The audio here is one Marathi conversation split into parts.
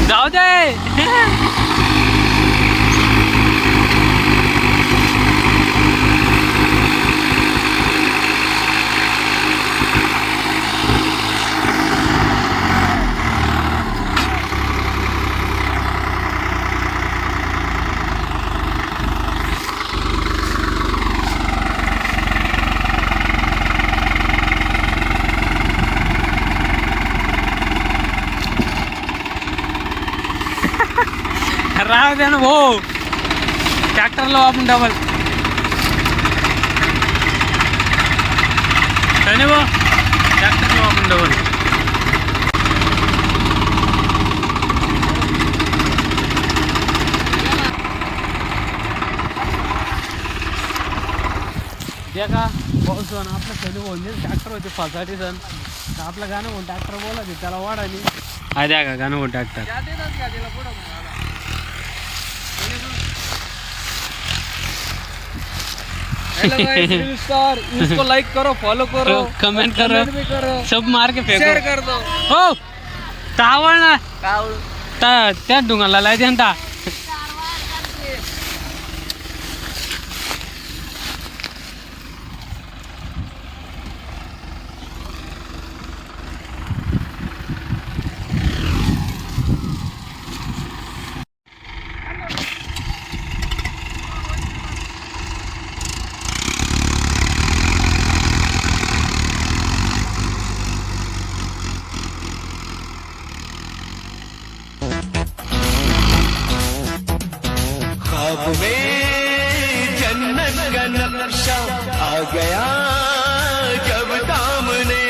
जाऊ दे. राहू द्या ना भाऊ, ट्रॅक्टर लावू आपण डबल. काय नाही भाऊ, ट्रॅक्टर लावू आपण डबल. द्या का भाऊ सण आपलं सगळे होऊन जाईल. ट्रॅक्टर होते फासाठी सण तर आपलं गाणं बोल ट्रॅक्टर बोलायचे त्याला वाढायली. हा द्या का गाणं बोल ट्रॅक्टर. हेलो गाइस, स्टार इसको लाइक करो, फॉलो करो, कमेंट करो, सब मार के फेंको, शेअर कर दो. हो तावळ ना त्या डुंगाला लाय देता. ख्वाब में जन्नत का नक्शा आ गया जब सामने.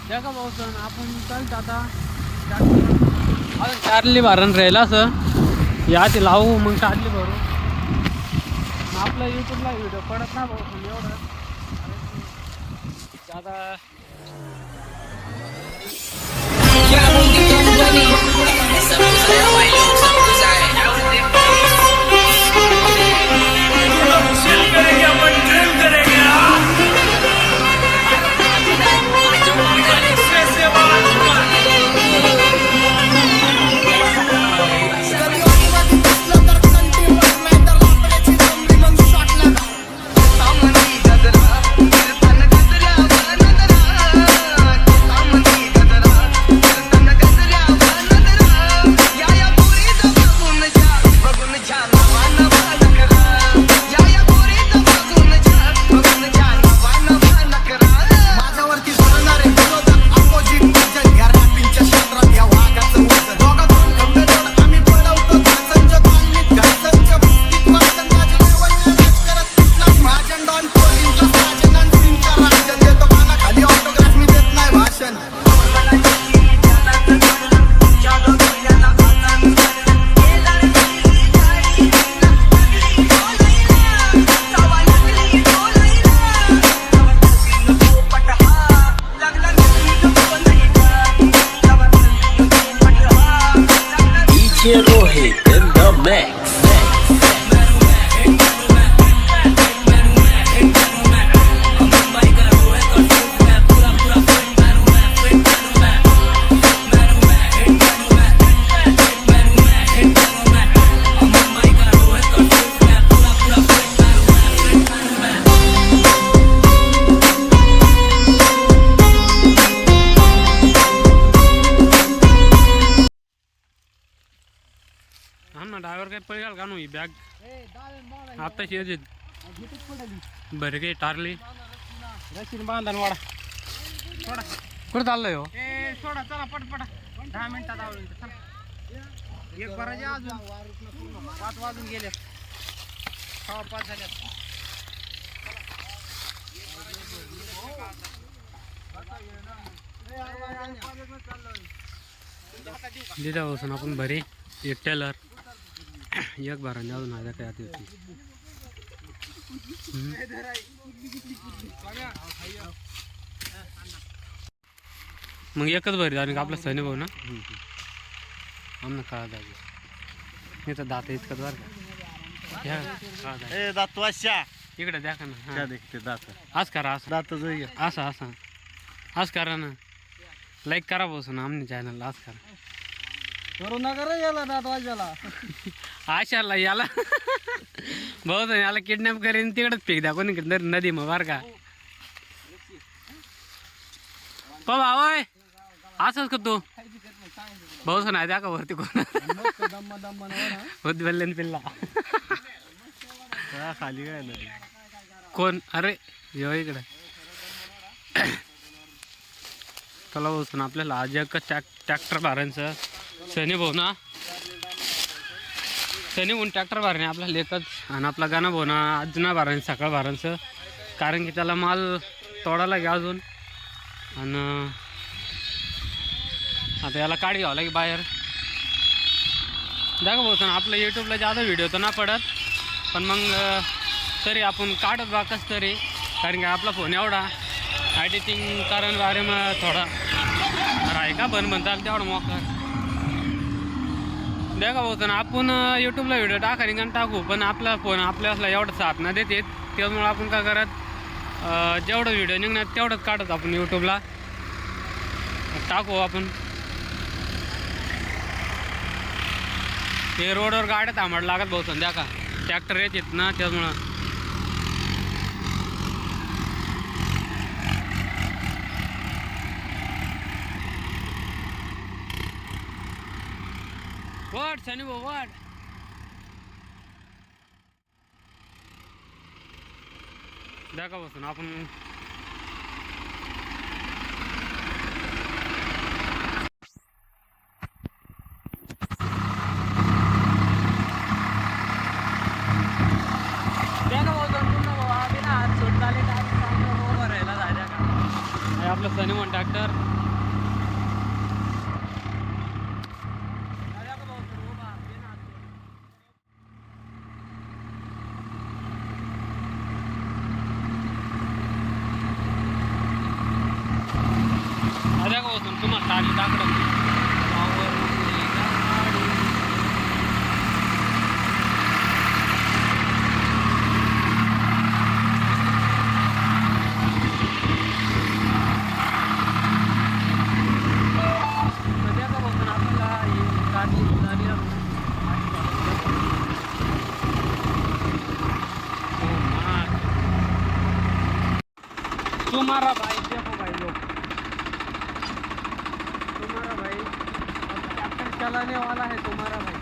द्या का भाऊ सण आपण चालत आता. टारली भरण राहिला असं या ते लावू मग टारली भरू. आपला यूट्यूबला व्हिडिओ पडत ना भाऊ पण एवढं आता. Rohit in the mix. Driver काय पळेल का नाही बॅग आता शेज बरं काही टारली रशीन बांधण वाडा सोडा. कुठं चाललंय हो? सोडा चला पटपटा 10 मिनिटात आवडेल. एक बराचे अजून 5 वाजून गेले. 5 झाले. दिदा बसून आपण भरे एक टेलर एक बारांनी अजून माझ्या काय आधी होती. मग एकच भरी आणि आपला सनी भाऊ ना आमना काळा दागी मी तर दात इतकंच बरं का घ्या काळा दागी. दात वाशा इकडे द्या ना हा. देखते दात आज करा असं दात जाई असं असं आज करा ना लाईक करा बसून आमने चॅनलला आज करा करू नका रे याला दात वाजायला. आशाला याला बहुत याला किडनॅप करीन तिकडेच फेक द्या कोणी नदी मग बरं का भावय असंच का तू भाऊस नाही द्या का वरती कोण होत बोलले पिल्ला खाली काय कोण अरे येऊ इकडे चला बसून आपल्याला आज एक ट्रॅक्टर भारांचं सनी भाऊ ना सनी भाऊन ट्रॅक्टर भारणे आपल्याला एकच आणि आपला गाणं भाऊ ना आज ना भारांचं सकाळ भारांचं कारण की त्याला माल तोडायला घ्या अजून आणि आता याला काढी घ्यावं लागे बाहेर दाखव भाऊ ना आपल्या यूट्यूबला जादा व्हिडिओ तर ना पडत पण मग तरी आपण काढत बा कसं तरी कारण की आपला फोन एवढा एडिटिंग कारण बारे मग थोडा आहे का बन चालतं तेवढा मोकर द्या का भाऊ ना आपण यूट्यूबला व्हिडिओ टाका टाकू पण आपला फोन आपल्याला एवढं साथ ना देते त्यामुळे आपण काय करत जेवढं व्हिडिओ निघणार तेवढंच काढत आपण यूट्यूबला टाकू आपण ते रोडवर गाड्या थांबायला लागत भाऊ संध्या का ट्रॅक्टर येत ना त्यामुळं वाट सनी भाऊ वाट दाखवा बसून आपण आपलं सनी म्हणून ट्रॅक्टर अरे का होतं तुम्हाला टाकलं टाकडं तुम्हारा भाई देखो भाई लोग तुम्हारा भाई ट्रैक्टर चलाने वाला है तुम्हारा भाई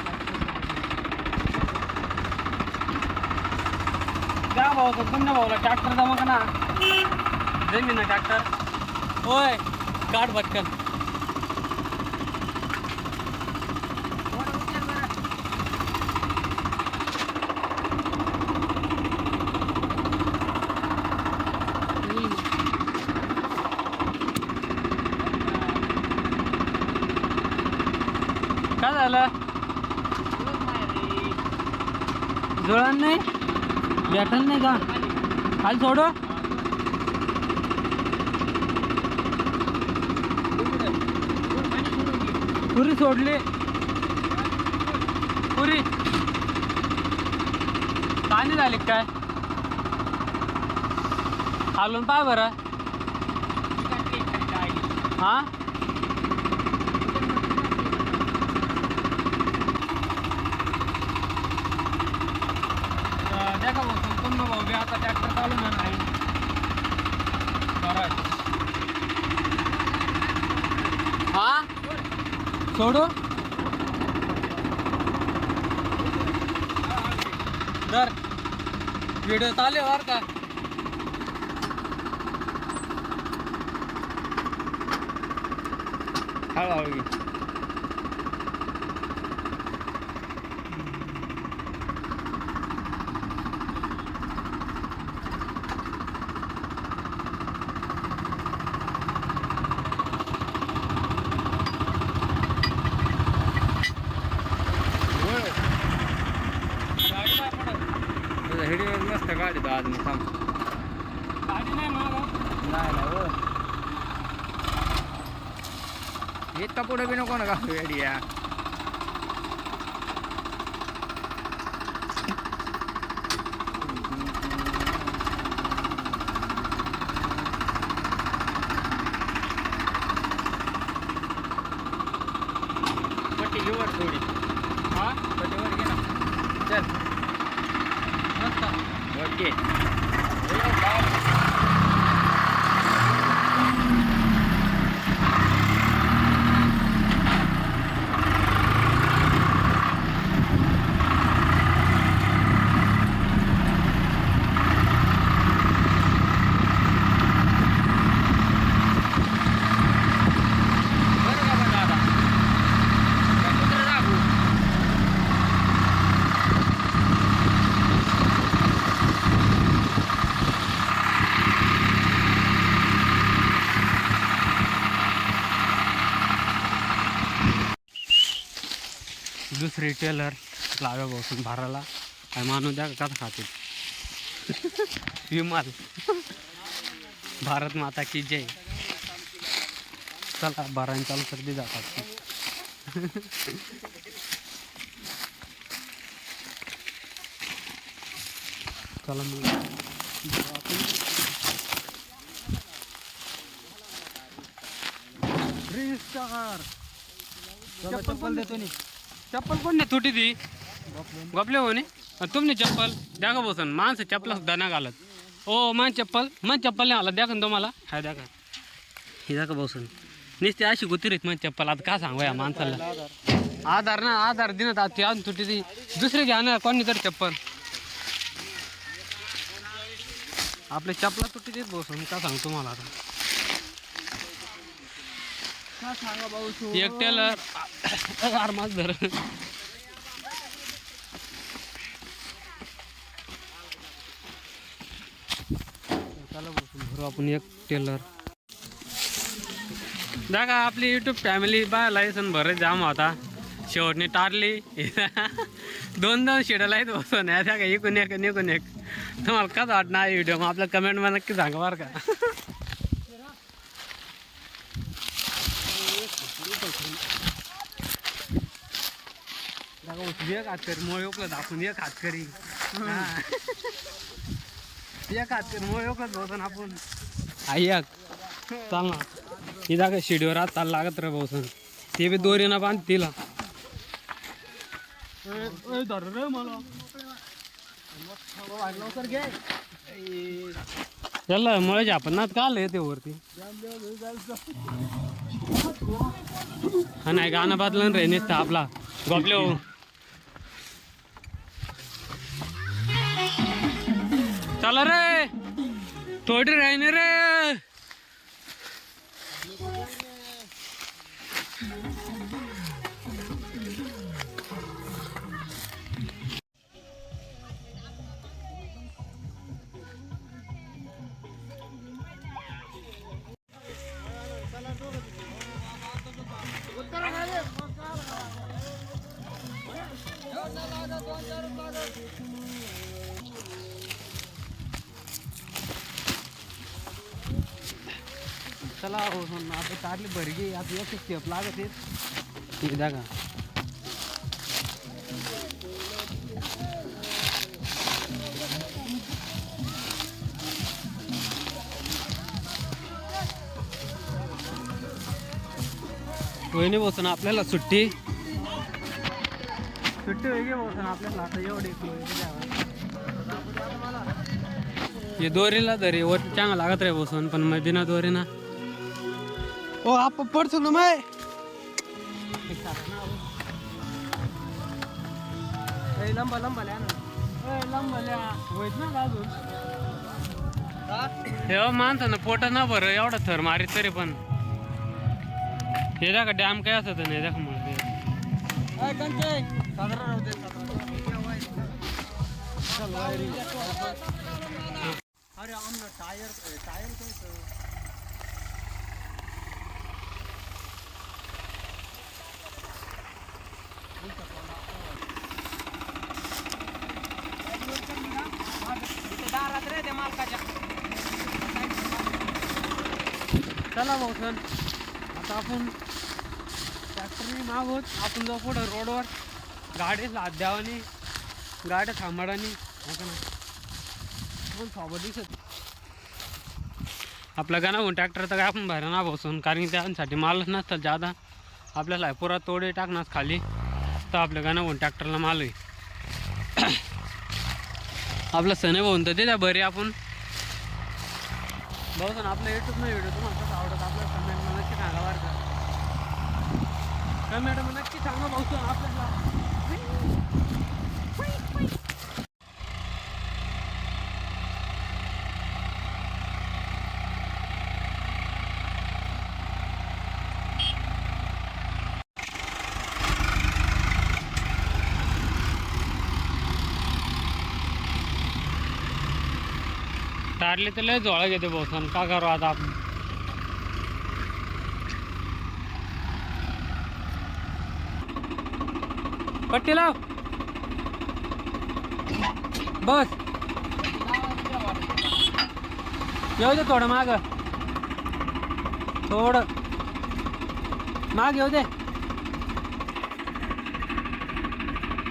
क्या भाव तो तुमने भावला ट्रॅक्टर जमा का ना जमीन ना ट्रॅक्टर ओय काढ भटकन काय झालं जुळण नाही भेटल नाही का खाली सोडू पुरी सोडली पुरी पाणी झाली काय हालून पाय बरं हा देखा भाऊ संपूर्ण भाऊ बी आता ट्रॅक्टर चालू नाही हा सोडू दर व्हिडिओ चालू वर का हळूहळू आपण थांब. गाडी नाही मागं. नाही ना हो. इतका पुढे बी नको ना का वेडिया. पट्टी घेऊ वर थोडी. हा पट्टीवर घे ना. चल मस्त. ओके. दुसरी टेलर लाव्या बसून भाराला काय मानू द्या का खाते विमाल. भारत माता की जय. चला बारांनी चालू सर्दी जातात. चला मग चप्पल देतो नी. चप्पल कोण नाही तुटी ती गपले हो नी. तुमने चप्पल द्या का बसून माणसं चप्पल सुद्धा नाही घालत. ओ मन चप्पल नाही आला द्या का तुम्हाला. हा द्या का ही द्या का बसून नुसती अशी गुतिरीत मग चप्पल. आता का सांगू या माणसाला. आधार ना आधार दिनत आता ती अजून तुटी ती दुसरी घ्या ना कोणी तरी चप्पल. आपल्या चप्पला तुटी देत बसून का सांगतो तुम्हाला. आता एक टेलर आरमाच धर. चला बसून भरू आपण एक टेलर. द्या का आपली युट्यूब फॅमिली बा लायसन भरत जाम होता. शेवटने टारली 2-2 शेडल आहेत बसून. या द्या का एकूण एक निकून एक. तुम्हाला कसं वाटणार व्हिडिओ मग आपल्या कमेंटमध्ये नक्की सांगा बरं का. एक हातकरी मोळ योकलं दाखवून एक हातकरी. एक हातकरी मोळ योकलत भाऊसन आपण. आई एक चाल ना ही जागा शिडीवर आज चाल लागत रे भाऊसन. ते बी दोरीना बांध तिला. धर रे मला चला मळ्याच्या आपण ना का आलं येते वरती. हा नाही गाणं बादलं रे नेसतं आपला गोपले हो. चला रे थोडी राहिने रे. चला हो आता टारली भरगी. आता एक स्टेप लागत आहे द्या का. वहिनी बसून आपल्याला सुट्टी वेगळी बसून आपल्याला आता एवढी हे दोरीला दरी वर चांगला लागत रे बसून. पण मग बिना दोरी ना ओ आप पडतो ना माय. लंबा लंबा ल्या ना. लंबा ल्या होईत ना अजून. हे माणसानं पोट ना बरं एवढा थर मारीत तरी पण. हे द्या का डॅम काय असत नाही द्या का मग. अरे आमना टायर दारात रे त्या मालकाच्या. चला भाऊ सण आता आपण ट्रॅक्टरने मागवत आपण जाऊ पुढं रोडवर गाडी लाद द्यावानी गाड्या थांबाडानी नका ना पण सोबत दिसत आपला गाणं होऊन ट्रॅक्टर तर काय आपण बाहेर ना बसून कारण की त्यासाठी मालच नसतात जादा आपल्याला पुरा तोडे टाकणार खाली तर आपल्या गाणं होऊन ट्रॅक्टरला माल आहे आपलं सण होऊन तर ते त्या बरे आपण भाऊ सण आपलं युट्यूबमध्ये व्हिडिओ तुम्हाला कसं आवडत आपल्या कमेंटमध्ये नक्की सांगा बरं का कमेंटमध्ये नक्की सांगा भाऊ सण आपल्याला टारले तर लय जोळा घेते भाऊ का करू आता आपण पट्टी लाव बस येऊ दे थोडं माग थोडं माग येऊ दे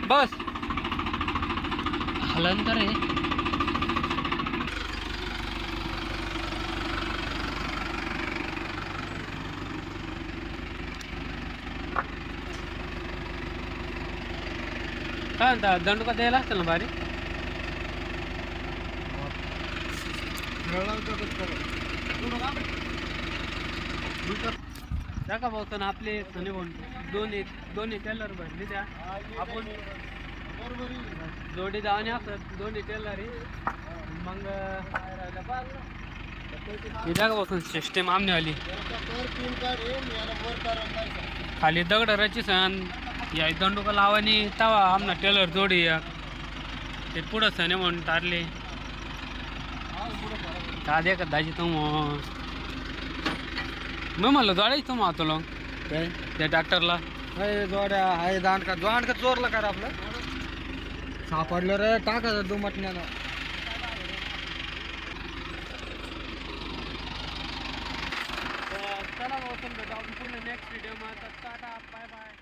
बस हलंतर आहे काय म्हणता दंड का द्यायला असेल ना भारी का भाऊ ना आपले सनी भाऊ दोन्ही टेलर भरले त्या आपण जोडी जावाने असत दोन्ही टेलर मग का भाऊ सिस्टीम आमने आली खाली दगड रची सण या दंडू का लावानी तवा आमना टेलर जोडी ते पुढं सने म्हणून टारले का दे का दाजी तुम मी म्हणलं जोडायचं तुम आतो लोक त्या ट्रॅक्टरला जोड्या आहे दांड का चोरला का रे आपलं सापडलं रे टाका दुमटण्यानं चला भाऊ आपण पूर्ण नेक्स्ट व्हिडिओ मध्ये टाटा बाय बाय